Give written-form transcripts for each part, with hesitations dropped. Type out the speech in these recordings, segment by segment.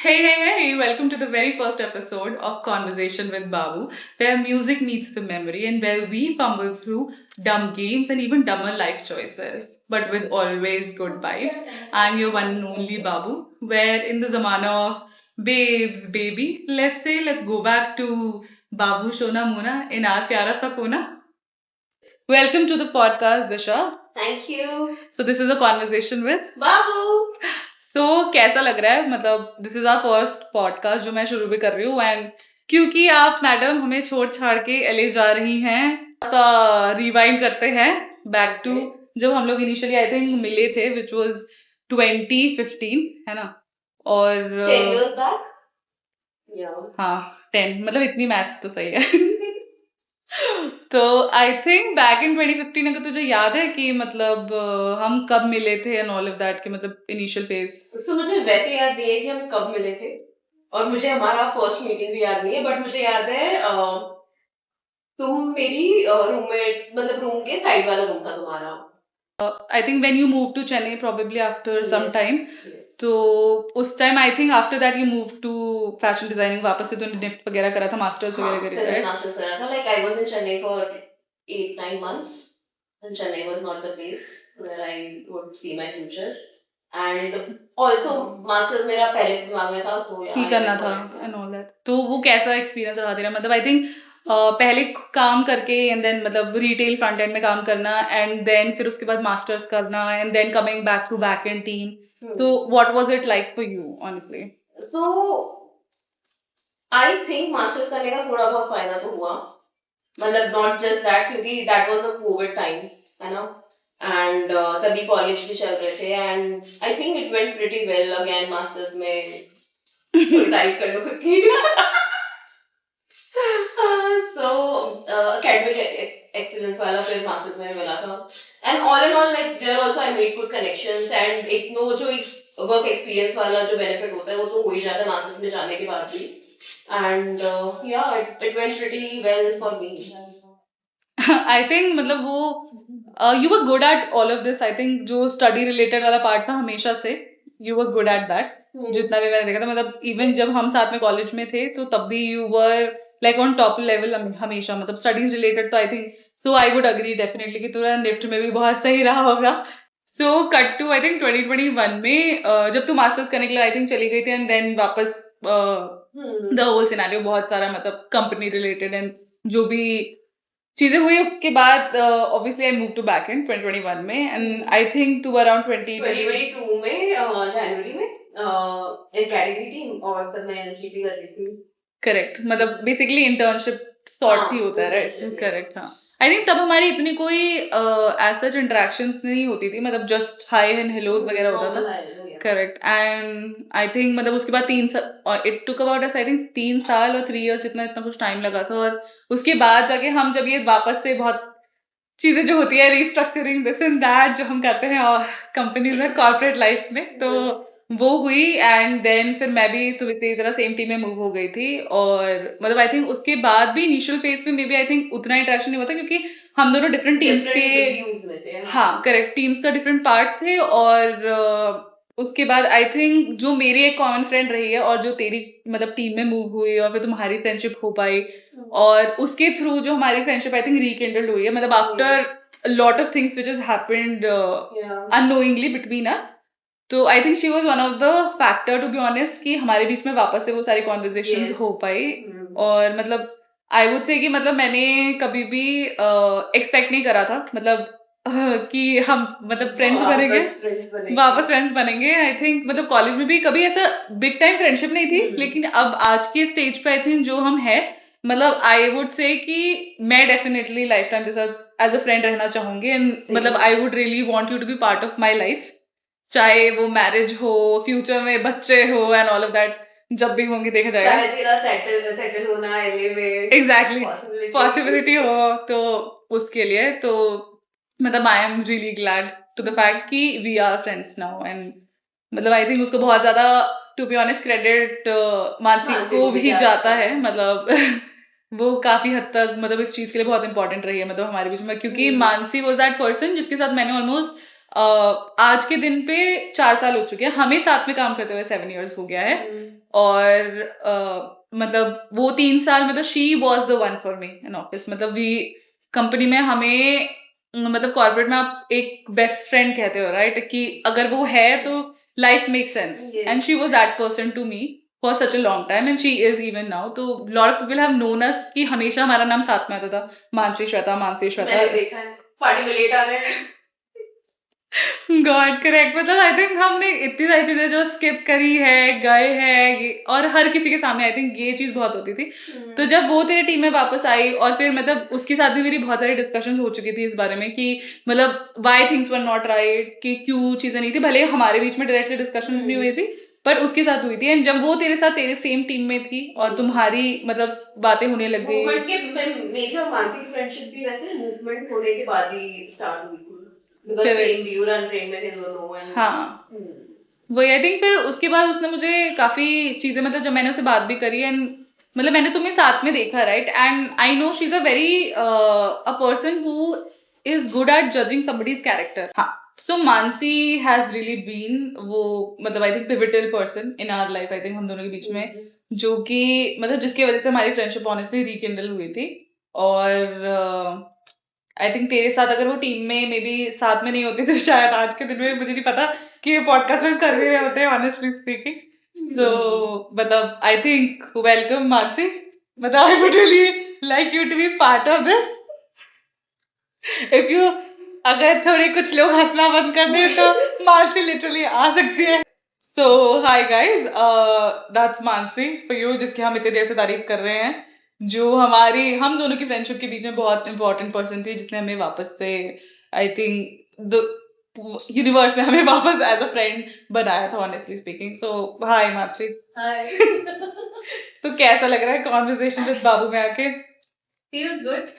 Hey, welcome to the very first episode of Conversation with Babu, where music meets the memory and where we fumble through dumb games and even dumber life choices, but with always good vibes. I'm your one and only Babu, where in the zamana of babes, baby, let's go back to Babu Shona Muna in our Pyara Sa Kona. Welcome to the podcast, Disha. Thank you. So this is a conversation with Babu. So कैसा लग रहा है मतलब this is our first podcast जो मैं शुरू भी कर रही हूँ एंड क्योंकि आप मैडम हमें छोड़ छाड़ के एले जा रही हैं रिवाइंड करते हैं बैक टू जब हम लोग इनिशियली आई थिंक मिले थे विच वाज 2015 है ना और 10 years back हाँ 10 मतलब इतनी मैथ्स तो सही है तो आई थिंक बैक इन 2015 अगर तुझे याद है कि मतलब हम कब मिले थे एंड ऑल ऑफ दैट के मतलब इनिशियल फेज सो मुझे वैसे याद नहीं है कि हम कब मिले थे और मुझे हमारा फर्स्ट मीटिंग भी याद नहीं है बट मुझे याद है तुम मेरी रूममेट मतलब रूम के साइड वाला रूम था तुम्हारा I think when you move to Chennai probably after some Yes, time yes. तो उस time I think after that you move to fashion designing वापस से तूने निफ्ट वगैरह करा था मास्टर्स हाँ वगैरह फिर करी मैंने राइट मास्टर्स करा था like I was in Chennai for 8-9 months and Chennai was not the place where I would see my future and also masters मेरा पहले से दिमाग में था सो ही करना था एंड ऑल दैट तो वो कैसा एक्सपीरियंस रहा तेरा मतलब आई थिंक पहले काम करके एंड देन मतलब रिटेल फ्रंट एंड में काम करना एंड देन फिर उसके बाद मास्टर्स करना and then coming back to back and team तो what was it like for you honestly so I think masters करने का थोड़ा बहुत फायदा तो हुआ मतलब नॉट जस्ट दैट क्योंकि that was a COVID time है ना एंड तभी कॉलेज भी चल रहे थे and I think it went pretty well again masters में थोड़ी तारीफ कर लो खुद की सो academic excellence वाला फिर मास्टर्स में मिला था and all in all like there also I made good connections and एक नो जो वर्क एक्सपीरियंस वाला जो बेनिफिट होता है वो तो हो ही जाता है मास्टर्स में जाने के बाद भी एंड या it went pretty well for me I think मतलब वो you were good at all of this I think जो स्टडी रिलेटेड वाला पार्ट था हमेशा से you were good at that जितना भी मैंने देखा था मतलब इवन जब हम साथ में कॉलेज में थे तो तब भी you were like on top level हमेशा मतलब स्टडीज रिलेटेड तो I think so I would agree definitely कि तुरा निफ्ट में भी बहुत सही रहा होगा so cut to I think 2021 में जब तू मास्टर्स करने के लिए आई थिंक चली गई थी एंड देन वापस द होल सिनेरियो बहुत सारा मतलब कंपनी रिलेटेड एंड जो भी चीजें हुई उसके बाद obviously I move to back in 2021 में and I think to around 2022 में जनवरी में एक कैटेगरी थी और तब मैं एनसीटी कर रही थी करेक्ट मतलब बेसिकली इंटर्नशिप सॉर्ट ही होता है राइट करेक्ट हाँ आई थिंक तब हमारी इतनी कोई एज सच इंटरेक्शंस नहीं होती थी मतलब जस्ट हाई एंड हेलोज वगैरह होता था करेक्ट एंड आई थिंक मतलब उसके बाद 3 साल it took about us I think 3 साल और 3 इयर्स इतना इतना कुछ टाइम लगा था और उसके बाद जाके हम जब ये वापस से बहुत चीजें जो होती है रिस्ट्रक्चरिंग दिस एंड दैट जो हम करते हैं कंपनीज में कॉर्पोरेट लाइफ में तो वो हुई एंड देन फिर मैं भी तो तेरी तरह सेम टीम में मूव हो गई थी और मतलब आई थिंक उसके बाद भी इनिशियल फेज में मे बी आई थिंक उतना इंटरेक्शन नहीं होता क्योंकि हम दोनों डिफरेंट टीम्स के हाँ करेक्ट टीम्स का डिफरेंट पार्ट थे और उसके बाद आई थिंक जो मेरी एक कॉमन फ्रेंड रही है और जो तेरी मतलब टीम में मूव हुई और फिर तुम्हारी फ्रेंडशिप हो पाई और उसके थ्रू जो हमारी फ्रेंडशिप आई थिंक रिकिंडल्ड हुई है मतलब after lot of things which is happened unknowingly between us तो I think she was one of the factor to be honest कि हमारे बीच में वापस से वो सारी कॉन्वर्जेशन हो पाई और मतलब आई वुड से कि मतलब मैंने कभी भी एक्सपेक्ट नहीं करा था मतलब कि हम मतलब फ्रेंड्स बनेंगे वापस फ्रेंड्स बनेंगे आई थिंक मतलब कॉलेज में भी कभी ऐसा बिग टाइम फ्रेंडशिप नहीं थी लेकिन अब आज के स्टेज पे आई थिंक जो हम है मतलब आई वुड से कि मैं डेफिनेटली लाइफ टाइम के साथ एज अ फ्रेंड रहना चाहूंगी एंड मतलब I would really want you to be part of my life चाहे वो मैरिज हो फ्यूचर में बच्चे हो एंड ऑल ऑफ दैट जब भी होंगे देखा जाएगा चाहे तेरा सेटल होना एलए में एग्जैक्टली पॉसिबिलिटी हो तो उसके लिए तो मतलब I am really glad to the fact कि we are friends now and मतलब आई थिंक उसको बहुत ज्यादा to be honest credit Mansi को भी जाता है मतलब वो काफी हद तक मतलब इस चीज के लिए बहुत इंपॉर्टेंट रही है मतलब हमारे बीच में क्योंकि मानसी वॉज दैट पर्सन जिसके साथ मैंने ऑलमोस्ट आज के दिन पे 4 साल हो चुके हैं, हमें साथ में काम करते हुए 7 years हो गया है। और मतलब वो 3 साल मतलब she was the one for me in office. मतलब वी कंपनी में हमें मतलब कॉर्पोरेट में आप एक बेस्ट फ्रेंड कहते हो राइट, कि अगर वो है तो life make sense, and she was that person to me for such a long time, and she is even now. तो lot of people have known us कि हमेशा हमारा नाम साथ में आता था, मानसी श्वेता, मानसी श्वेता। मैंने देखा है पार्टी में लेट आ रहे हैं। God correct. मतलब आई थिंक हमने इतनी सारी चीजें जो स्किप करी है, गए हैं, और हर किसी के सामने आई थिंक ये चीज बहुत होती थी। तो जब वो तेरे टीम में वापस आई, और फिर मतलब उसके साथ भी मेरी बहुत सारी डिस्कशन हो चुकी थी इस बारे में कि मतलब why things were not right, कि क्यों चीजें नहीं थी। भले हमारे बीच में डायरेक्टली डिस्कशन नहीं हुई थी, पर उसके साथ हुई थी। एंड जब वो तेरे साथ तेरे सेम टीम में थी और तुम्हारी मतलब बातें होने लग गई। मूवमेंट के मेरी और मानसी की फ्रेंडशिप भी वैसे मूवमेंट होने के बाद ही स्टार्ट हुई थी, बिकॉज़ सेम वी वर ट्रेनमेंट इन नो एंड हाँ वही। आई थिंक फिर उसके बाद उसने मुझे काफी चीजें मतलब जब मैंने उससे बात भी करी, एंड मतलब मैंने तुम्हें साथ में देखा right, and I know she is a very a person who is good at judging somebody's character. हाँ, so Mansi has really been वो मतलब I think pivotal person in our life, I think हम दोनों के बीच में, जो कि मतलब जिसकी वजह से हमारी फ्रेंडशिप ऑनेस्टली रिकिंडल हुई थी। और आई थिंक तेरे साथ अगर वो टीम में मे बी साथ में नहीं होती तो शायद आज के दिन में मुझे नहीं पता कि ये पॉडकास्ट हम कर भी रहे होते हैं, ऑनेस्टली स्पीकिंग। सो मतलब आई थिंक वेलकम मानसी। मतलब I would really like you to be part of this. If you अगर थोड़े कुछ लोग हंसना बंद कर दे तो मानसी लिटरली आ सकती है। So hi guys, that's Mansi for you, जिसकी हम इतनी देर से तारीफ कर रहे हैं, जो हमारी हम दोनों की फ्रेंडशिप के बीच में बहुत इंपॉर्टेंट पर्सन थी, जिसने हमें वापस से आई थिंक द यूनिवर्स में हमें वापस एज अ फ्रेंड बनाया था, ऑनेस्टली स्पीकिंग। सो हाय मानसी। हाय। तो कैसा लग रहा है कॉन्वर्सेशन विद बाबू में आके? Feels good.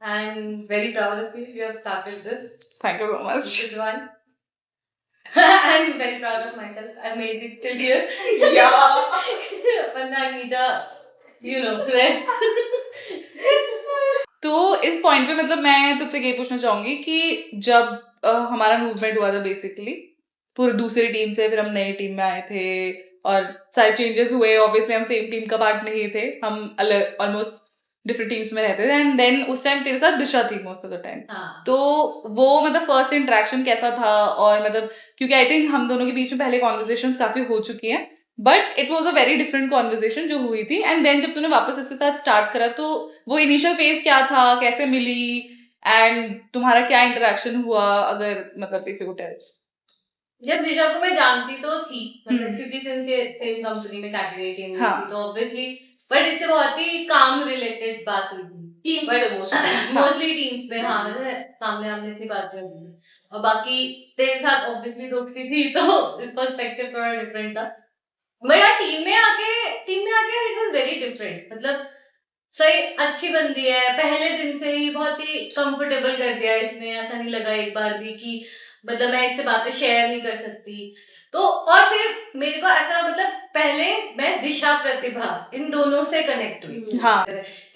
I'm very proud of you. You have started this. Thank you so much. This is one. I'm very proud of myself. I made it till here. Yeah. But now I need a, rest. तो इस point पे मतलब मैं तुझसे ये पूछना चाहूंगी कि जब हमारा मूवमेंट हुआ था बेसिकली पूरे दूसरी टीम से, फिर हम नई टीम में आए थे और सारे चेंजेस हुए। ऑब्वियसली हम सेम टीम का पार्ट नहीं थे, हम अलग ऑलमोस्ट डिफरेंट टीम्स में रहते थे। एंड देन उस टाइम तेरे साथ दिशा थी मोस्ट ऑफ द टाइम। तो वो मतलब फर्स्ट इंटरेक्शन कैसा था? और मतलब क्योंकि आई थिंक हम दोनों के बीच में पहले कॉन्वर्सेशन काफी हो चुकी हैं, but it was a very different conversation जो हुई थी। एंड देन जब तूने वापस इसके साथ स्टार्ट करा, तो वो इनिशियल फेज क्या था, कैसे मिली, एंड तुम्हारा क्या इंटरेक्शन हुआ, अगर मतलब इफ यू टेल। जब दिशा को मैं जानती तो थी, मतलब क्योंकि सिंस ये सेम कंपनी में कैटेगरी टीम में थी, तो ऑब्वियसली बट इससे बहुत ही काम रिलेटेड बात हुई थी टीम्स पे, मोस्टली टीम्स पे। हाँ, मतलब सामने हमने इतनी बात नहीं हुई, और बाकी तेरे साथ ऑब्वियसली दोस्ती थी तो पर्सपेक्टिव थोड़ा डिफरेंट था। बट टीम में आके इट वाज वेरी डिफरेंट। मतलब सही अच्छी बंदी है, पहले दिन से ही बहुत ही कंफर्टेबल कर दिया इसने। ऐसा नहीं लगा एक बार भी कि मतलब मैं इससे बातें शेयर नहीं कर सकती। तो और फिर मेरे को ऐसा मतलब पहले मैं दिशा प्रतिभा इन दोनों से कनेक्ट हुई। हाँ,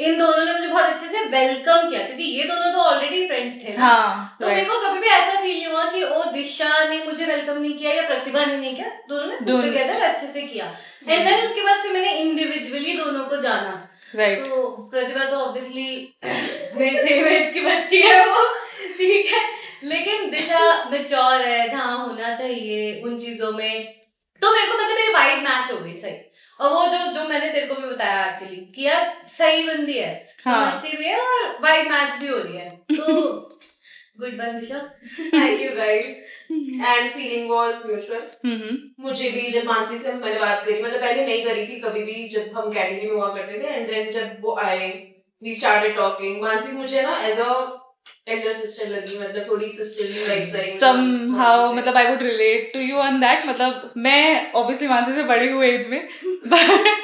इन दोनों ने मुझे बहुत अच्छे से वेलकम किया, क्योंकि ये दोनों तो ऑलरेडी फ्रेंड्स थे ना। हाँ, तो मेरे को कभी भी ऐसा फील नहीं हुआ कि ओ दिशा ने मुझे वेलकम नहीं किया या प्रतिभा ने नहीं किया। दोनों ने पुट टुगेदर अच्छे से किया। एंड देन उसके बाद फिर मैंने इंडिविजुअली दोनों को जाना। तो प्रतिभा तो ऑब्वियसली मेरे सेम एज की बच्ची है वो, ठीक है, लेकिन दिशा मैच्योर है जहाँ होना चाहिए उन चीजों में। तो मेरे को मतलब मेरी वाइब मैच हो गई सही। और वो जो मैंने तेरे को भी बताया एक्चुअली कि यार सही बंदी है, समझती भी है और वाइब मैच भी हो रही है। तो good bye Disha. Thank you guys. And feeling was mutual. मुझे भी जब मानसी से मैंने बात करी, मतलब पहले नहीं करी थी कभी भी जब हम कैटेगरी में हुआ करते थे, एंड देन जब वो आए वी स्टार्टेड टॉकिंग। मानसी मुझे ना एज अ एल्डर सिस्टर लगी, मतलब थोड़ी सिस्टरली वाइब्स आई somehow। मतलब I would relate to you on that. मतलब मैं ऑब्वियसली मानसी से बड़ी हूँ एज में, but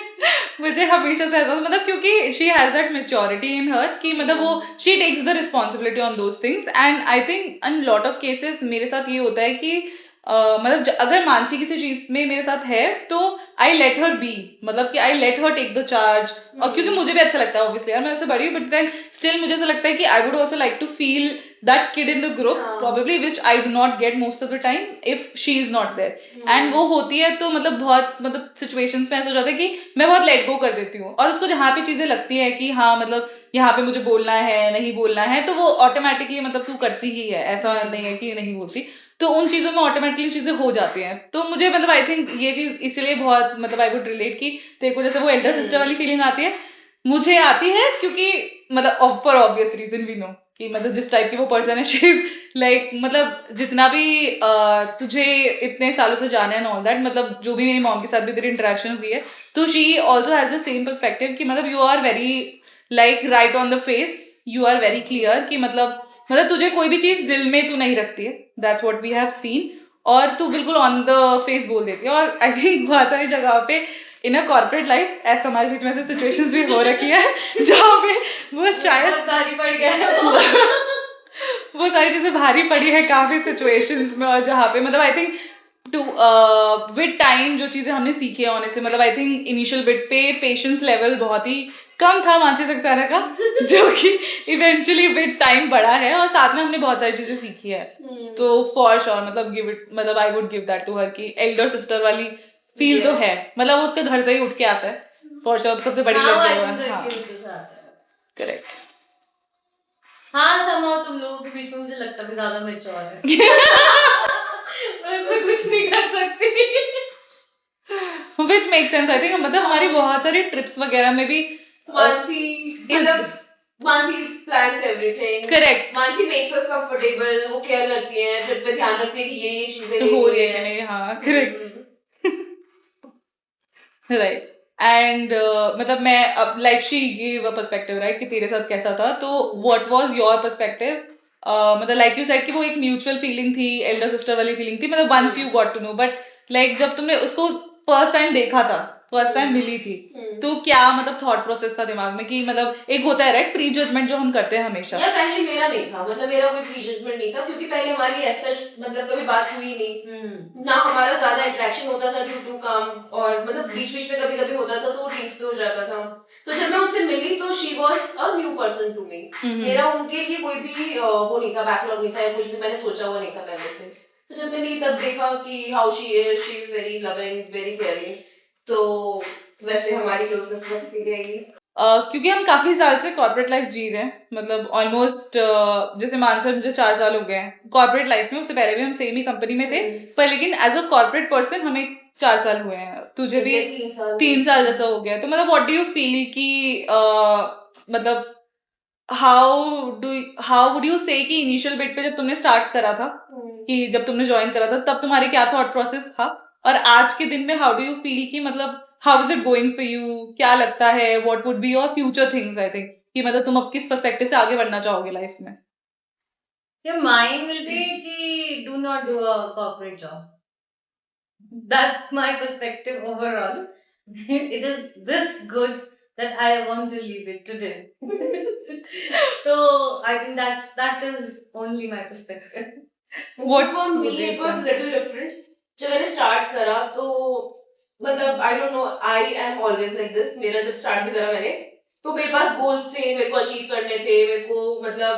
मुझे हमेशा से ऐसा मतलब क्योंकि she has that maturity in her कि मतलब वो she takes the responsibility on those things. And I think in lot of cases मेरे साथ ये होता है कि मतलब अगर मानसी किसी चीज में मेरे साथ है तो आई लेट हर बी, मतलब कि I let her take the charge, और क्योंकि मुझे भी अच्छा लगता है ऑब्वियसली यार, मैं उससे बड़ी हूँ, बट देन स्टिल मुझे ऐसा लगता है कि I would also like to feel that kid in the group probably, which I do not get most of the time if she is not there, and वो होती है तो मतलब बहुत मतलब सिचुएशंस में ऐसा हो जाता है कि मैं बहुत लेट गो कर देती हूँ, और उसको जहाँ पे चीजें लगती है कि हाँ मतलब यहाँ पे मुझे बोलना है नहीं बोलना है, तो वो ऑटोमेटिकली मतलब तू करती ही है, ऐसा नहीं है कि नहीं बोलती, तो उन चीजों में ऑटोमेटिकली चीजें हो जाती हैं। तो मुझे मतलब आई थिंक ये चीज इसलिए बहुत मतलब आई वुड रिलेट की तेरे को जैसे वो एल्डर सिस्टर वाली फीलिंग आती है, मुझे आती है, क्योंकि मतलब for obvious reason we know कि मतलब जिस टाइप की वो पर्सन है शी लाइक मतलब जितना भी तुझे इतने सालों से जाना है एंड ऑल दैट, मतलब जो भी मेरी मॉम के साथ भी तेरी इंटरेक्शन हुई है, तो she also has the same perspective कि मतलब you are very like right on the face, you are very clear कि मतलब तुझे कोई भी चीज दिल में तू नहीं रखती है, that's what we have seen, और तू बिल्कुल ऑन द फेस बोल देती है। और आई थिंक बहुत सारी जगह पे इन अ कॉर्पोरेट लाइफ ऐसा हमारे बीच में ऐसे सिचुएशंस भी हो रखी है जहाँ पे वो शायद भारी पड़ गया वो सारी चीजें भारी पड़ी है काफी सिचुएशंस में, और जहाँ पे मतलब I think to with time जो चीजें हमने सीखी है होने से, मतलब आई थिंक इनिशियल बिट पे पेशेंस लेवल बहुत ही कम था मानसी सक्सेना का, जो कि इवेंचुअली विद टाइम बढ़ा है, और साथ में हमने बहुत सारी चीजें सीखी है। तो फॉर श्योर मतलब गिव इट, मतलब I would give that to her की एल्डर सिस्टर वाली फील तो है, मतलब वो उसके घर से ही उठ के आता है फॉर श्योर, सबसे बड़ी लड़की है। हाँ करेक्ट। हाँ somehow तुम लोगों के बीच में मुझे लगता भी ज्यादा मैच्योर है मैं इसमें कुछ नहीं कर सकती Which makes sense, I think मतलब हमारी बहुत सारी ट्रिप्स वगैरह में भी मानसी मतलब Mansi plans everything. Correct. Mansi makes us comfortable. वो केयर करती है, ट्रिप पे ध्यान रखती है कि ये चीजें नहीं हो हो रही है कि नहीं, हाँ करेक्ट राइट। एंड मतलब मैं अब like she give a perspective right कि तेरे साथ कैसा था, तो व्हाट वाज योर पर्सपेक्टिव, मतलब लाइक यू सेड कि वो एक म्यूचुअल फीलिंग थी, एल्डर सिस्टर वाली फीलिंग थी, मतलब once you got to know, but like जब तुमने उसको फर्स्ट टाइम देखा था, फर्स्ट टाइम मिली थी, तो क्या मतलब थॉट प्रोसेस था दिमाग में कि मतलब एक होता है राइट प्री जजमेंट जो हम करते हैं हमेशा। यार पहले मेरा नहीं था, मतलब मेरा कोई प्री जजमेंट नहीं था, क्योंकि पहले हमारी ऐसा मतलब कभी बात हुई नहीं, ना हमारा ज्यादा इंटरेक्शन होता था ड्यू टू काम, और मतलब बीच बीच में कभी कभी होता था तो वो टीम्स पे हो जाता था। तो जब मैं उनसे मिली तो she was a new person to me, मेरा उनके लिए कोई भी वो नहीं था, बैकलॉग नहीं था, कुछ भी मैंने सोचा हुआ नहीं था पहले से। तो जब मैंने तब देखा कि how she is very loving, very caring, तो वैसे हमारी क्लोजनेस बढ़ती गई। क्योंकि हम काफी साल से कॉर्पोरेट लाइफ जी रहे हैं, मतलब ऑलमोस्ट जैसे मानसर मुझे 4 साल हो गए हैं कॉर्पोरेट लाइफ में, उससे पहले भी हम सेम ही कंपनी में थे, पर लेकिन एज अ कॉर्पोरेट पर्सन हमें 4 साल हुए हैं, तुझे भी 3 साल जैसा हो गया। तो मतलब व्हाट डू यू फील कि मतलब हाउ वुड यू से कि इनिशियल बिट पे जब तुमने स्टार्ट करा था, कि जब तुमने ज्वाइन करा था तब तुम्हारे क्या थॉट प्रोसेस था, और आज के दिन में हाउ डू यू फील कि मतलब how is it going for you, क्या लगता है what would be your future things, I think कि मतलब तुम अब किस पर्सपेक्टिव से आगे बढ़ना चाहोगे लाइफ में। Yeah, mine will be कि do not do a corporate job. That's my perspective overall. It is this good that I want to leave it today. So I think that is only my perspective. What for me it was little different. जब मैंने start करा तो मतलब आई don't no, I am always like this, मेरा जब start भी करा मैंने तो मेरे पास गोल्स थे, मेरे को अचीव करने थे, मेरे को मतलब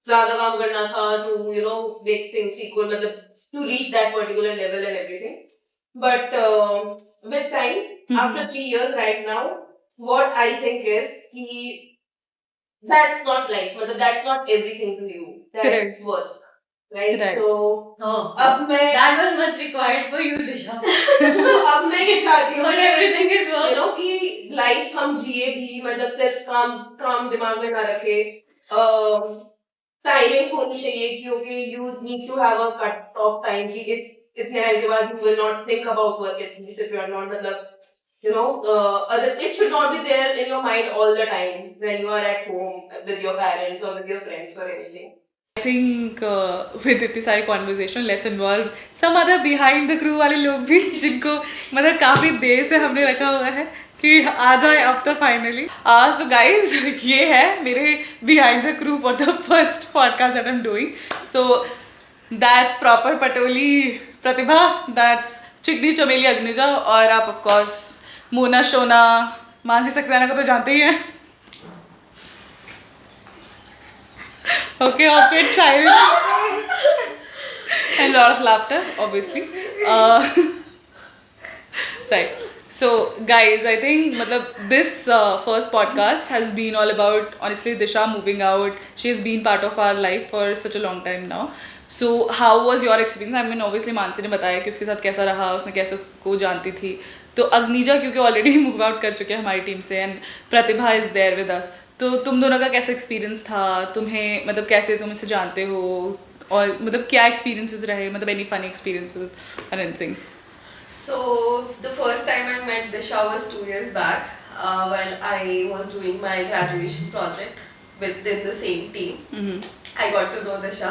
ज्यादा काम करना था to you know make things equal, मतलब to reach that particular level and everything, but with time after 3 years right now what I think is कि that's not life, मतलब that's not everything to you, that's work, right? So अब मैं that was much required for you, Disha. so अब मैं ये चाहती हूँ But everything is work, you know कि लाइफ हम जिए भी, मतलब सिर्फ काम दिमाग में ना रखे, टाइमिंग्स होनी चाहिए कि okay you need to have a cut off time कि इतने टाइम के बाद you will not think about work at least if you are not, मतलब you know other it should not be there in your mind all the time when you are at home with your parents or with your friends or anything. I think with इतनी सारी conversation let's involve some other behind the crew वाले लोग भी जिनको मतलब काफी देर से हमने रखा हुआ है कि आ जाए अब तो फाइनली। सो गाइज ये है मेरे behind the crew for the first podcast that I am doing. So That's proper Patoli Pratibha. That's चिकनी चमेली अग्निजा. और आप of course मोना शोना मानसी सक्सेना को तो जानते ही हैं. Okay, awkward silence and lot of laughter, obviously. Right. So, guys, I think this first podcast has been all about, honestly, Disha moving out. She has been part of our life for such a long time now. So, how was your experience? I mean, obviously, Mansi ने बताया कि उसके साथ कैसा रहा, उसने कैसे उसको जानती थी. तो अग्निजा क्योंकि ऑलरेडी मूव आउट कर चुके हैं हमारी टीम से, and Pratibha is there with us. तो तुम दोनों का कैसा एक्सपीरियंस था? तुम्हें मतलब कैसे तुम इसे जानते हो, और मतलब क्या एक्सपीरियंसेस रहे, मतलब एनी फनी एक्सपीरियंसेस और anything? So the first time I met Disha was 2 years back, while I was doing my graduation project within the same team. I got to know Disha,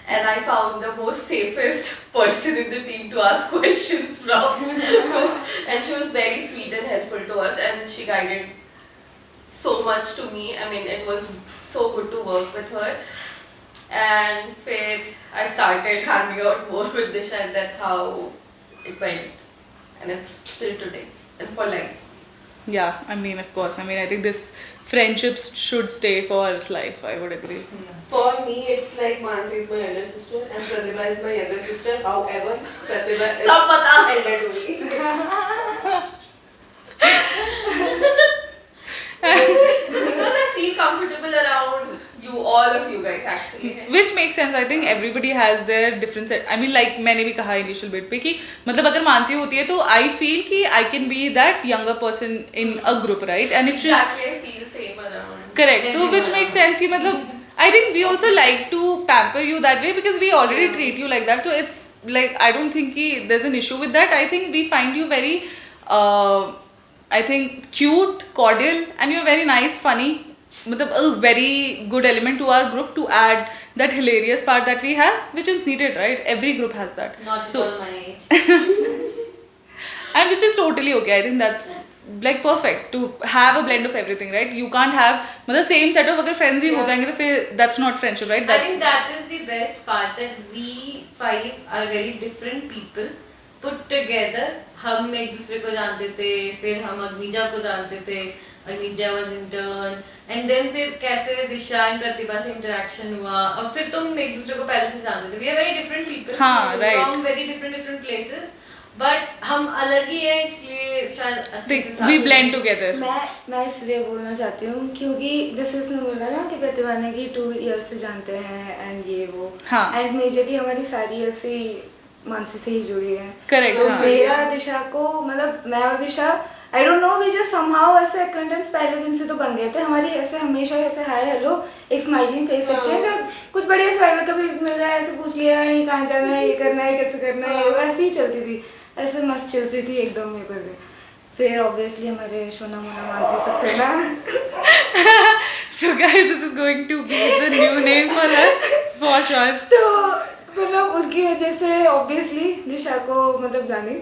and I found the most safest person in the team to ask questions from. And she was very sweet and helpful to us, and she guided so much to me. I mean, it was so good to work with her. And फिर I started hanging out more with Disha, and that's how it went, and it's still today and for life. Yeah, I mean, of course. I mean, I think this friendships should stay for life. I would agree. For me, it's like Mansi is my elder sister and Pratibha is my younger sister. However, Pratibha is elder to me. Because I feel comfortable around you, all of you guys actually. Which makes sense. I think everybody has their different set. I mean, like मैंने भी कहा initial bit पे कि मतलब अगर मानसी होती है तो I feel कि I can be that younger person in a group, right? And if she Exactly, I feel same around. correct, तो which makes sense कि मतलब I think we also like to pamper you that way because we already treat you like that. So it's like I don't think कि there's an issue with that. I think we find you very I think cute, cordial, and you're very nice, funny. मतलब a very good element to our group to add that hilarious part that we have, which is needed, right? Every group has that. Not So, for my age. and which is totally okay. I think that's like perfect to have a blend of everything, right? You can't have मतलब same set of अगर friends ही हो जाएंगे तो फिर that's not friendship, right? I That's think that is the best part, that we five are very different people put together. हम एक दूसरे को जानते थे, फिर हम अग्निजा को जानते थे, अग्निजा was intern, and then फिर कैसे दिशा and प्रतिभा से interaction हुआ, और फिर तुम एक दूसरे को पहले से जानते थे. We are very different people हाँ, right. from very different places, but हम अलग ही हैं, इसलिए शायद अच्छे से साथ we हो blend जाए. together. मैं इसलिए बोलना चाहती हूँ क्योंकि जैसे उसने बोला ना कि प्रतिभा ने कि 2 years से जानते हैं एंड ये वो, हाँ. एंड मेजरली हमारी सारी ऐसी मानसी से ही जुड़ी है. Correct, तो हाँ. मेरा दिशा को मतलब मैं और Disha I don't know we just somehow ऐसे अक्वेंटेंस पहले दिन से तो बन गए थे. हमारी ऐसे हमेशा ऐसे हाय हेलो एक स्माइलिंग फेस एक्सचेंज, और कुछ बढ़िया से में कभी मिल रहा है ऐसे पूछ लिया ये कहाँ जाना है, ये करना है, कैसे करना है, ये ऐसे ही चलती थी. ऐसे मस्त चिल सी थी एकदम ये करके. फिर ऑब्वियसली हमारे Shona Mona Mansi Saxena. So guys, this is going to be the new name for her for sure. तो मतलब उनकी वजह से ऑब्वियसली दिशा को मतलब जानी.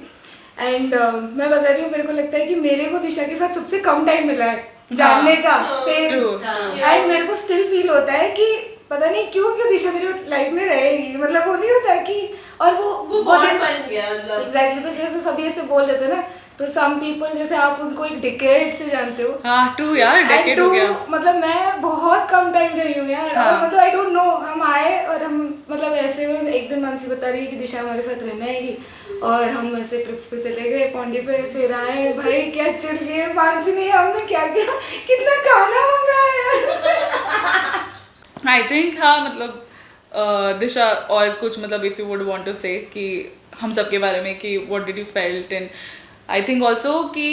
एंड मैं बता रही हूँ मेरे को लगता है कि मेरे को दिशा के साथ सबसे कम टाइम मिला है जानने का फेस. एंड मेरे को स्टिल फील होता है कि पता नहीं क्यों दिशा मेरी लाइफ में रहेगी. मतलब वो नहीं होता कि और वो बॉन्ड बन गया मतलब. एग्जैक्टली. तो जैसे सभी ऐसे बोल देते हैं ना, तो सम पीपल जैसे आप उनको एक डिकेड से जानते हो. हाँ, 2 यार, decade हो गया. मतलब मैं बहुत कम टाइम रही हूँ यार. हाँ. और मतलब आई डोंट नो, हम आए और हम मतलब ऐसे एक दिन मानसी बता रही है कि दिशा हमारे साथ रहना है, और हम ऐसे ट्रिप्स पे चले गए पौंडी पे. फिर आए भाई क्या चल रही है मानसी ने, हमने क्या किया, कितना खाना मंगाया. आई थिंक हाँ मतलब दिशा और कुछ मतलब if you would want to say कि हम सब के बारे में कि what did you felt. And I think also कि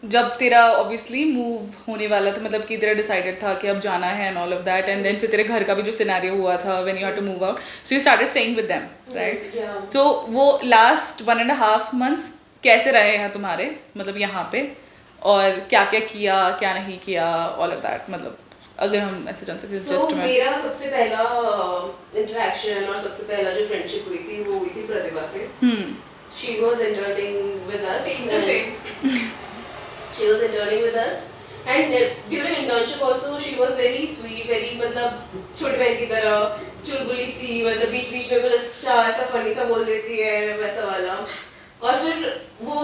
जब तेरा ऑब्वियसली मूव होने वाला था, मतलब कि तेरा डिसाइडेड था कि अब जाना है and all of that, and then फिर तेरे घर का भी जो सिनेरियो हुआ था when you had to move out, so you started staying with them, right? So वो लास्ट 1.5 months कैसे रहे हैं तुम्हारे मतलब यहाँ पे, और क्या क्या किया क्या नहीं किया, ऑल ऑफ दैट. मतलब अगर हम ऐसे जान सकते हैं जस्ट में. मेरा सबसे पहला इंटरेक्शन और सबसे पहला जो फ्रेंडशिप हुई थी वो हुई थी प्रतिभा से. She was interning with us. She was interning with us, And during internship also she was very sweet, very मतलब छोटी बहन की तरह चुलबुली सी, मतलब बीच बीच में मतलब ऐसा फनी सा बोल देती है वैसा वाला. और फिर वो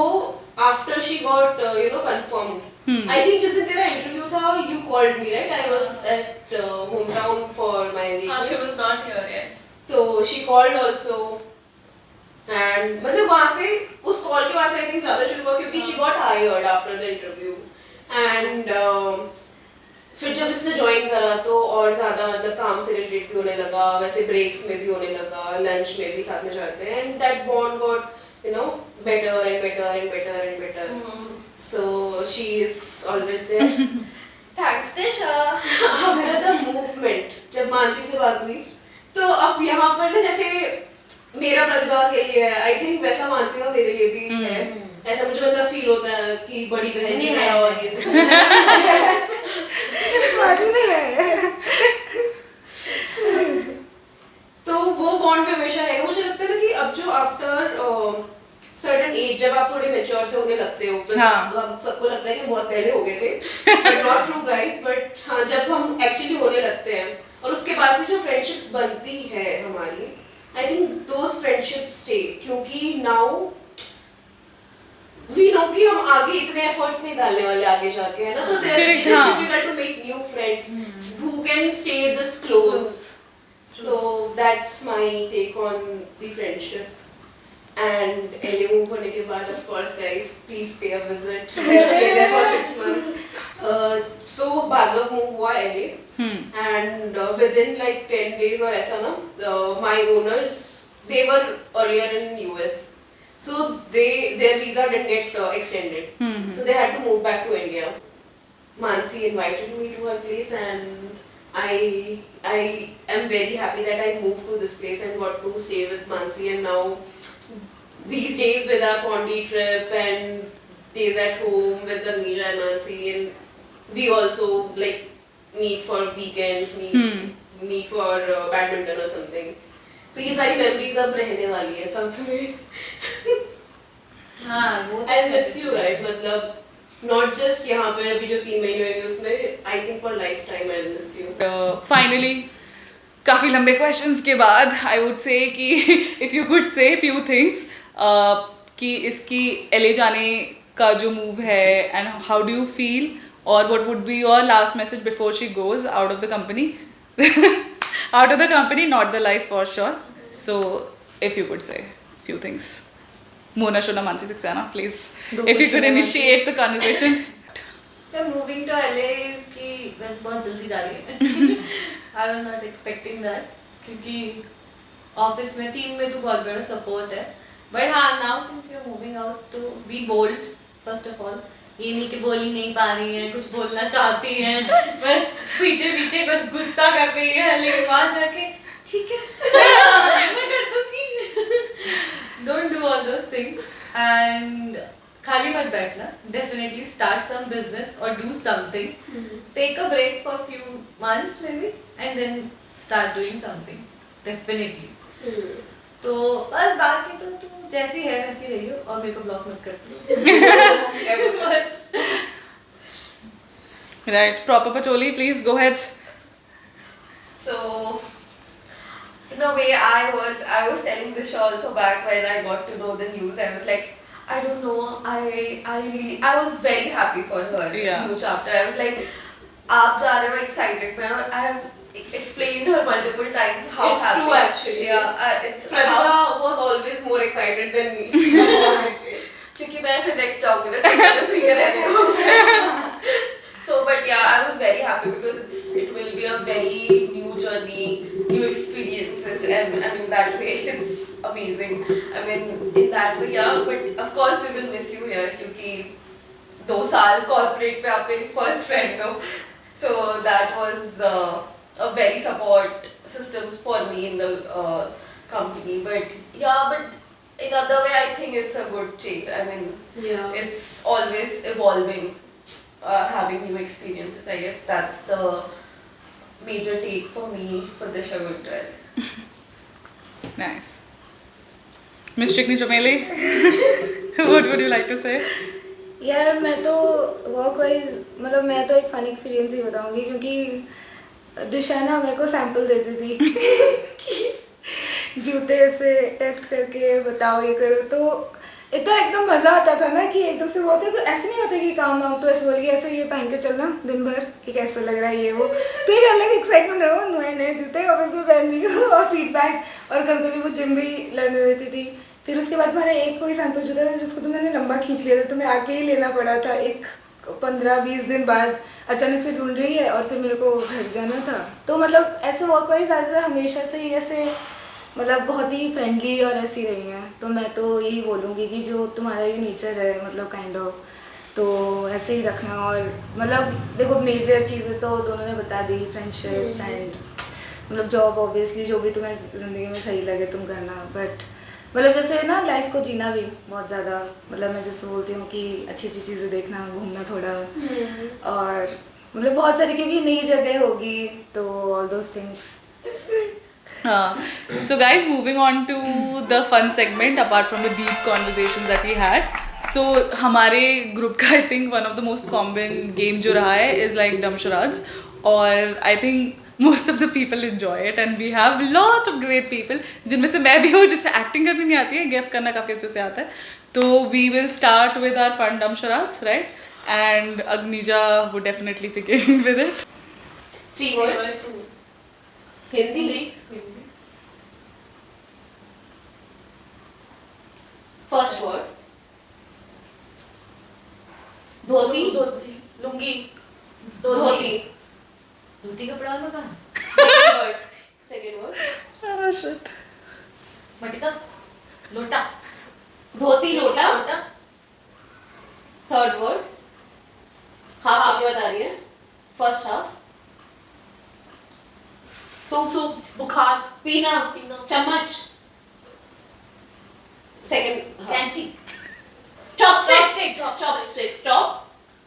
after she got confirmed. I think जिस दिन तेरा interview था you called me, right? I was at hometown for my engagement. she was not here, yes. तो she called also. And मतलब वहाँ से उस कॉल के बाद से I think ज़्यादा शुरू हुआ क्योंकि she got hired after the interview. And फिर जब इसने ज्वाइन करा तो और ज़्यादा मतलब काम से रिलेटेड भी होने लगा, वैसे ब्रेक्स में भी होने लगा, लंच में भी साथ में जाते हैं. And that bond got better and better and better and better. So she is always there. Thanks Disha. After the movement जब मानसी से बात हुई तो अब यहाँ पर ना जैसे मेरा प्रतिभा के लिए है, आई थिंक वैसा मानसी का मेरे लिए भी है. ऐसा मुझे मतलब फील होता है कि बड़ी बहन ही है और ये सब. तो वो बॉन्ड में हमेशा रहेगा. मुझे लगता है ना कि अब जो आफ्टर सर्टेन एज जब आप थोड़े मेच्योर से होने लगते हो तो हम सबको लगता है कि बहुत पहले हो गए थे, but not true guys. But हाँ, जब हम एक्चुअली होने लगते हैं और उसके बाद से जो फ्रेंडशिप्स बनती है हमारी, I think those friendships stay. क्योंकि नाउ वी नो कि हम आगे इतने एफर्ट्स नहीं डालने वाले आगे जाके, है ना. तो it is difficult to make new friends who can stay this close. So that's my take on the friendship. And LA move होने के बाद of course guys please pay a visit. We'll stay there for 6 months. So Bhargav move हुआ LA. And within like 10 days or ऐसा ना, my owners they were earlier in US. So their visa didn't get extended. So they had to move back to India. Mansi invited me to her place and I am very happy that I moved to this place and got to stay with Mansi. And now these days with our Pondi trip and days at home with Ameesha and Mansi, and we also like meet for weekends, meet for badminton or something. तो ये सारी memories अब रहने वाली है साथ में. हाँ, वो I miss you guys. मतलब not just यहाँ पे अभी जो 3 महीने होंगे उसमें, I think for lifetime I miss you. Finally, काफ़ी लंबे questions के बाद I would say कि if you could say few things कि इसकी LA जाने का जो move है and how do you feel, or what would be your last message before she goes out of the company, out of the company, not the life for sure. So if you could say few things. Mona Shona Mansi Saxena, please. If you could initiate the conversation. The moving to LA is कि बस बहुत जल्दी जा रही है. I was not expecting that क्योंकि office में team में तो बहुत बड़ा सपोर्ट है. But हाँ, now since you're moving out तो be bold first of all. ये नहीं कि बोल ही नहीं पा रही है, कुछ बोलना चाहती है, बस पीछे पीछे बस गुस्सा कर रही है, लेकिन वहाँ जाके ठीक है मैं कर दूँगी. Don't do all those things and खाली मत बैठना. Definitely start some business or do something. Take a break for few months maybe and then start doing something. Definitely. तो बस बाकी तो तुम जैसी है वैसी रहियो और मेरे को ब्लॉक मत कर. Right, proper Pacholi, please go ahead. So, in a way, I was telling Disha also back when I got to know the news. I was like, I don't know. I was very happy for her. Yeah. New chapter. I was like, आप जा रहे हो excited. I have explained her multiple times how It's happy. true actually. Yeah, it's Pratibha was always more excited than me. क्योंकि मैं फिर next जाऊँगी ना free रहने को. So, but yeah, I was very happy because it will be a very new journey, new experiences, and I mean that way it's amazing. I mean in that way, yeah. But of course we will miss you here क्योंकि 2 साल corporate में आप मेरी first friend हो. So that was a very support systems for me in the company. But yeah, but in other way I think it's a good change. I mean, Yeah. it's always evolving, having new experiences. I guess that's the major take for me for the Shaguntal. Nice. Miss Chikni Chameli, what would you like to say? यार मैं तो work wise मतलब मैं तो एक fun experience ही बताऊंगी, क्योंकि दिशा ना मेरे को सैंपल देती थी कि जूते ऐसे टेस्ट करके बताओ ये करो, तो इतना एकदम मज़ा आता था ना कि एकदम से वो होता है, ऐसे नहीं होता कि काम वाम तो ऐसे बोल के ऐसे ये पहन के चलना दिन भर कि कैसा लग रहा है ये वो, तो एक अलग एक्साइटमेंट हो नए नए जूते ऑफिस में पहन रही हूँ और फीडबैक। और कभी कभी वो जिम भी लगने देती थी। फिर उसके बाद मेरा एक कोई सैंपल जूता था जिसको तो मैंने लंबा खींच लिया था, तो मैं आके ही लेना पड़ा था एक 15-20 दिन बाद, अचानक से ढूंढ रही है और फिर मेरे को घर जाना था। तो मतलब ऐसे वर्क वाइज ऐसे हमेशा से ही ऐसे मतलब बहुत ही फ्रेंडली और ऐसी रही हैं। तो मैं तो यही बोलूँगी कि जो तुम्हारा ये नेचर है मतलब काइंड ऑफ, तो ऐसे ही रखना। और मतलब देखो मेजर चीज़ें तो दोनों ने बता दी, फ्रेंडशिप्स एंड मतलब जॉब ऑब्वियसली जो भी तुम्हें ज़िंदगी में सही लगे तुम करना, बट मतलब जैसे ना लाइफ को जीना भी बहुत ज़्यादा, मतलब मैं जैसे बोलती हूँ कि अच्छी अच्छी चीज़ें देखना, घूमना थोड़ा, और मतलब बहुत सारी क्योंकि नई जगह होगी तो all those things. So guys, moving on to the fun segment apart from the deep conversations that we had. So हमारे ग्रुप का I think one of the most common game जो रहा है is like dumb charades, और I think most of the people enjoy it and we have lot of great people जिनमें से मैं भी हूँ जिसे एक्टिंग करनी नहीं आती है, गेस करना काफ़ी अच्छे से आता है। तो we will start with our fun dumb charades, right? And Agnija would definitely begin with it. 3 words. Hindi. First word. धोती. लुंगी. धोती. धोती कपड़ा लगा. Second word. Second word. Oh shit. मटका. लोटा. धोती लोटा. Third word. हाफ आपने बता रही है. First half. सूप. बुखार. पीना. चम्मच. Second. कैंची. Chopsticks. Chopsticks. Chop.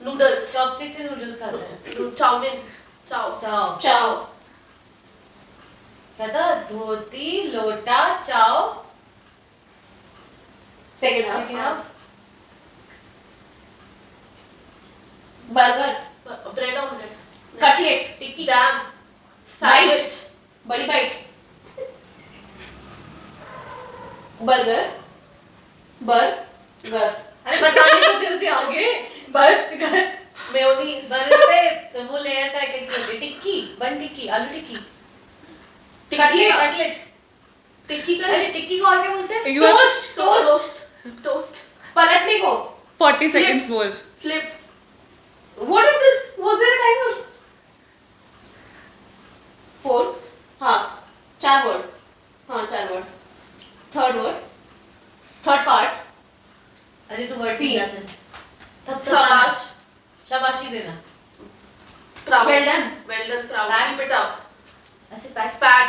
Noodles. Chopstick से नूडल्स खाते हैं. चाउमीन. चाव. Chow. क्या था? धोती लोटा चाव. Second half. Second half. Burger. Bread omelette. Cutlet. टिक्की. जैम. Bite. बड़ी बाइट. बर्गर. बर्गर. अरे बताने तो थे उसे आगे. बर्गर. मेयोनीज. बर्गर पे वो लेयर टाइप की होती है. टिक्की. बन टिक्की. आलू टिक्की. कटलेट. टिक्की का. अरे टिक्की को और क्या बोलते हैं? You have toast. पलटने को. 40 seconds more. Flip. What is this? Was there a timer? 4. हाँ. 4 word. हाँ 4 word. Third word. Third part. अरे तू वर्ड तीन. सीखना चल. तब शाबाश. शाबाशी देना. Well done. Proud. Pat. Keep it up. ऐसे पैट. Pat.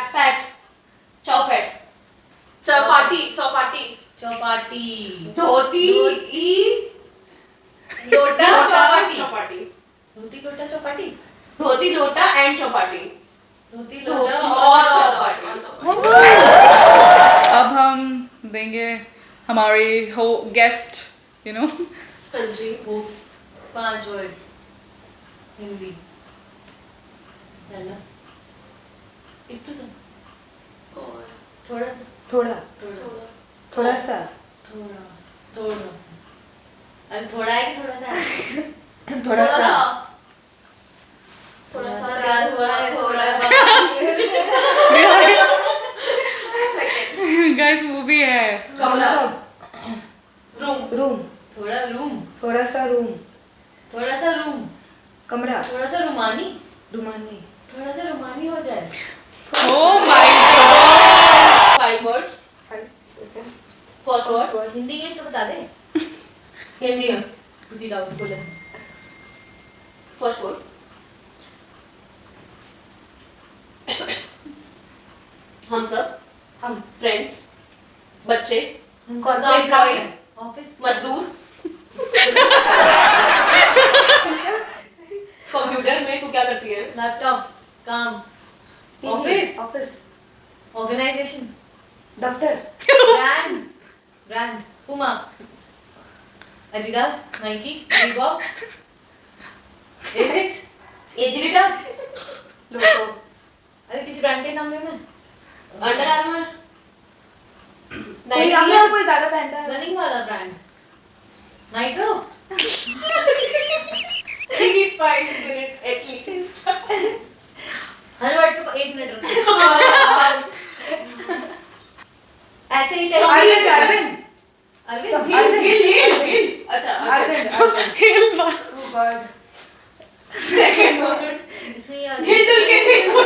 Chowpat. Chapati. Chowpatty. Dhoti. लोटा चौपाटी. चौपाटी. धोती लोटा चौपाटी. धोती लोटा and चौपाटी. धोती धोती लोटा और और चौपाटी. अब हम देंगे हमारे हो गेस्ट यू नो हाँ जी. वो 5 वर्ड हिंदी. पहला एक तो सा. थोड़ा सा. थोड़ा थोड़ा सा थोड़ा सा. अरे थोड़ा है कि थोड़ा सा है? थोड़ा सा थोड़ा सा प्यार हुआ है. थोड़ा गाइस मूवी है. कौन सा? रूम. थोड़ा रूम. थोड़ा सा रूम. थोड़ा सा रूम. कमरा. थोड़ा सा रुमानी. रुमानी. थोड़ा सा रुमानी हो जाए. ओह my God. 5 words. First word. Hindi English तो बता दे. हिंदी में. हिंदी डाउट बोले. First word. हम सब. हम. फ्रेंड्स. बच्चे. Corporate employee. ऑफिस. मजदूर. कंप्यूटर में तू क्या करती है? लैपटॉप. काम. ऑफिस. ऑफिस. ऑर्गेनाइजेशन. दफ्तर. ब्रांड. पुमा. Adidas, Nike, Reebok, Asics. एजिलिटास, लोगो अरे किसी ब्रांड के नाम लेना है? अंडर आर्मर, कोई हम में से कोई ज्यादा पहनता है रनिंग वाला brand. Nitro. Need 5 minutes at least. Her word पे 1 मिनट रखो. ऐसे ही टेक्निक. अरविंद अरविंद अरविंद. हिल. अच्छा, अरविंद अरविंद ओह गॉड सेकंड वर्ड. इसने याद. हिल डुल के देखो.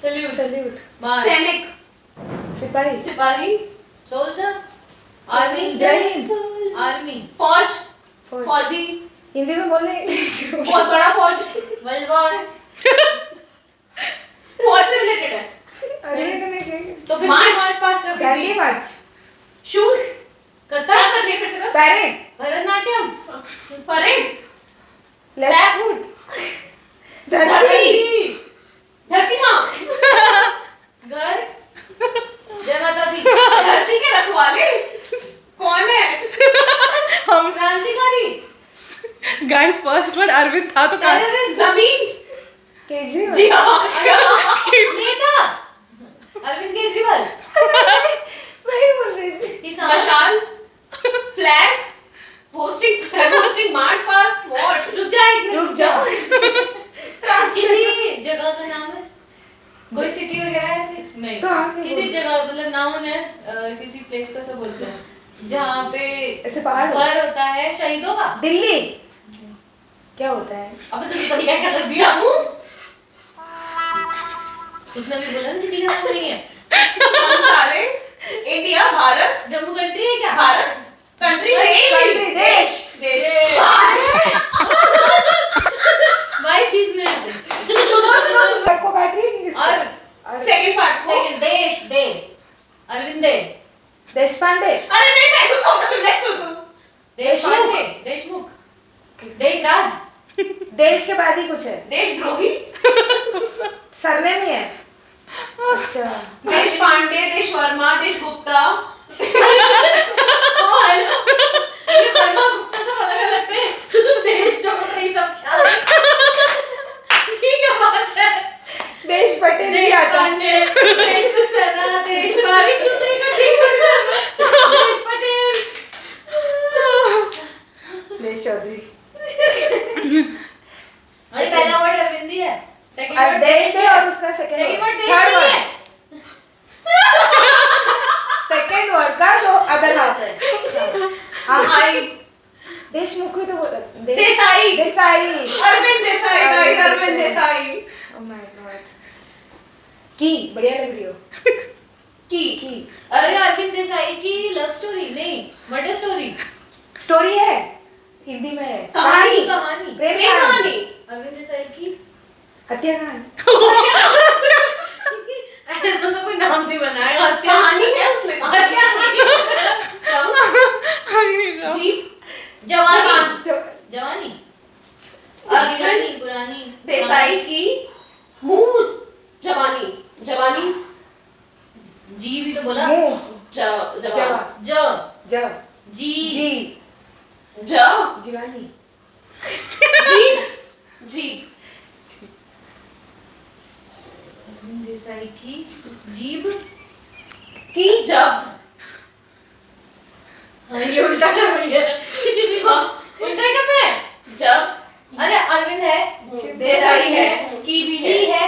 सल्यूट. सैल्यूट मार्च. सैनिक, सिपाही सिपाही, सोल्जर. आर्मी. जय हिंद आर्मी. फौज, फौज फौजी, हिंदी में बोलने इंग्लिश में बहुत बड़ा फौज. World war. फौज से रिलेटेड है. अरविंद ने क्या तो फिर मार्च. मार्च पास कर कैंडी दी. मार्च शूज, करता क्या है. कर रही है फिर से कर. Parade Bharatanatyam. Parade, left foot, धरती धरती माँ, घर. जय माता दी. धरती के रखवाले कौन है. क्रांतिकारी. गाइस फर्स्ट वर्ड अरविंद था तो क्या टेररिस्ट. जमीन, केजरीवाल जी हाँ. नेता. अरविंद केजरीवाल. वही बोल रही थी किसान. मशाल, flag, hosting mart pass, what. रुक जा एक मिनट. रुक जाओ किसी जगह का नाम है. कोई सिटी वगैरह है ऐसे? नहीं. कहाँ के किसी बोल? जगह मतलब नाउन है. किसी प्लेस को ऐसा बोलते हैं जहाँ पे ऐसे पहाड़ हो? घर होता है शहीदों का. दिल्ली क्या होता है अब तो तरीका क्या कर दिया. जम्मू, उसने भी बोला ना सिटी का नाम नहीं है. कौन सारे. इंडिया, भारत, जम्मू कंट्री है क्या? भारत, कंट्री, देश, कंट्री, देश। देश. भाई 20 मिनट. वर्ड को काट रही है कि किसको? और सेकंड पार्ट को. सेकंड देश. दे. अरविंद दे. देश पांडे अरे नहीं, मैं उसको करने को दो. देशमुख. देशमुख. देशराज. देश के बाद ही कुछ है देशद्रोही, सरनेम ही है अच्छा देश पांडे, देश वर्मा, देश गुप्ता. ओ हेलो. ये वर्मा गुप्ता से पता कर लगते हैं. देश चौधरी सब क्या. ये क्या बात है. देश पटेल भी देश आता पांडे. देश सक्सेना. देश पारी. दूसरे का ठीक है. देश पटेल. देश चौधरी अरे पहला वर्ड अरविंदी है. सेकंड अब वर्ड देश है और उसका सेकंड सेकंड वर्ड देश थर्ड नहीं वर्ड है. सेकंड वर्ड का तो अदर हाफ है हाँ आई, देशमुख भी तो बोला Desai. Desai Arvind Desai, guys, Arvind Desai. Oh my God की बढ़िया लग रही हो की, की अरे अरविंद देसाई की लव स्टोरी नहीं मर्डर स्टोरी. स्टोरी है हिंदी में है कहानी. कहानी. प्रेम प्रेम कहानी कहानी. अरविंद देसाई की. हत्याकांड ऐसा तो कोई नाम नहीं बनाएगा. कहानी है उसमें. जीप, जवानी. जो- जवानी. अरविंद पुरानी. देसाई की मुंह जवानी. जवानी, जी भी तो बोला. मुंह जवान, जवा ज. ज जी. जी जीवानी जीप, जीप, अरविंद देसाई की जीभ. की जब. हाँ ये उल्टा कर रही है. उल्टा कर रहे हैं. जब अरे अरविंद है. देसाई है, की भी की है. है.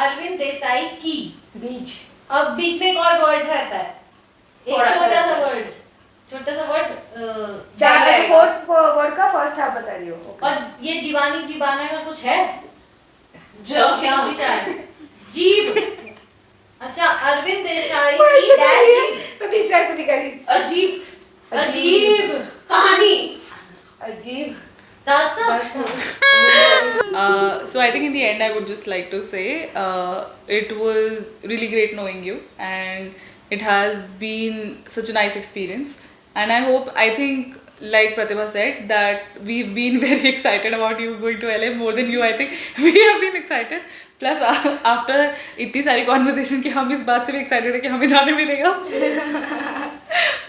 अरविंद देसाई की. बीच अब बीच में एक और वर्ड रहता है. एक थोड़ा सा छोटा सा रहता है. वर्ड. छोटा सा वर्ड. चार जाएगा. फोर्थ वर्ड का फर्स्ट हाफ बता रही हो और ये जीवानी जीवाना का कुछ है. ज क्या. दिशा है. जीभ. अच्छा अरविंद देसाई वो की ऐसे डैश करी है, जीभ. तो तीसरा ऐसे दिखाई अजीब, अजीब. कहानी. अजीब दास्तान. दास्तान So I think in the end I would just like to say it was really great knowing you and it has been such a nice experience and I think like Pratibha said that we've been very excited about you going to LA more than you I think we have been excited plus after इतनी सारी conversation कि हम इस बात से भी excited है कि हमें जाने मिलेगा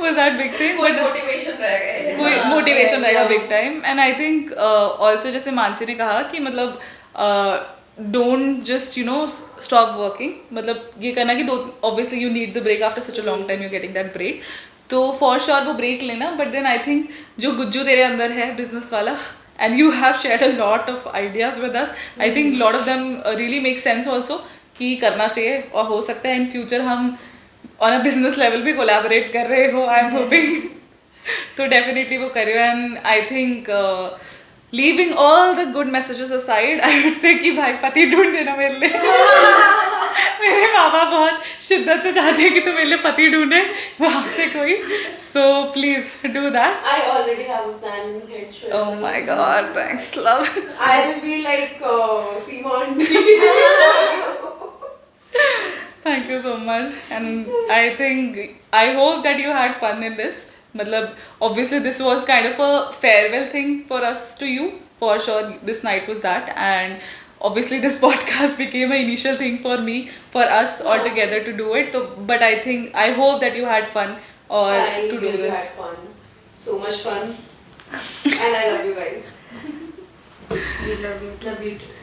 was that big thing कोई मोटिवेशन रहेगा कोई मोटिवेशन रहेगा big time and I think also जैसे मानसी ने कहा कि मतलब don't just you know stop working मतलब ये करना कि obviously you need the break after such a long time you getting that break तो फॉर श्योर वो ब्रेक लेना बट देन आई थिंक जो गुज्जू तेरे अंदर है बिजनेस वाला and you have shared a lot of ideas with us. I think lot of them really make sense also कि करना चाहिए और हो सकता है in future हम on a business level भी collaborate कर रहे हो I'm hoping. तो definitely वो करियो and I think leaving all the good messages aside I would say कि भाई पति ढूंढ देना मेरे लिए मेरे पापा बहुत शिद्दत से चाहते हैं कि तू मेरे लिए पति ढूंढे वहाँ से कोई so please do that. I already have a plan in head. Shweta. Oh my god, thanks love. I'll be like Simon. Thank you so much and I think I hope that you had fun in this. Matlab obviously this was kind of a farewell thing for us to you for sure this night was that and obviously this podcast became an initial thing for me for us all together to do it so, but I think I hope that you had fun or I to do really this. had fun. So much fun. And I love you guys. We love you. Love you too.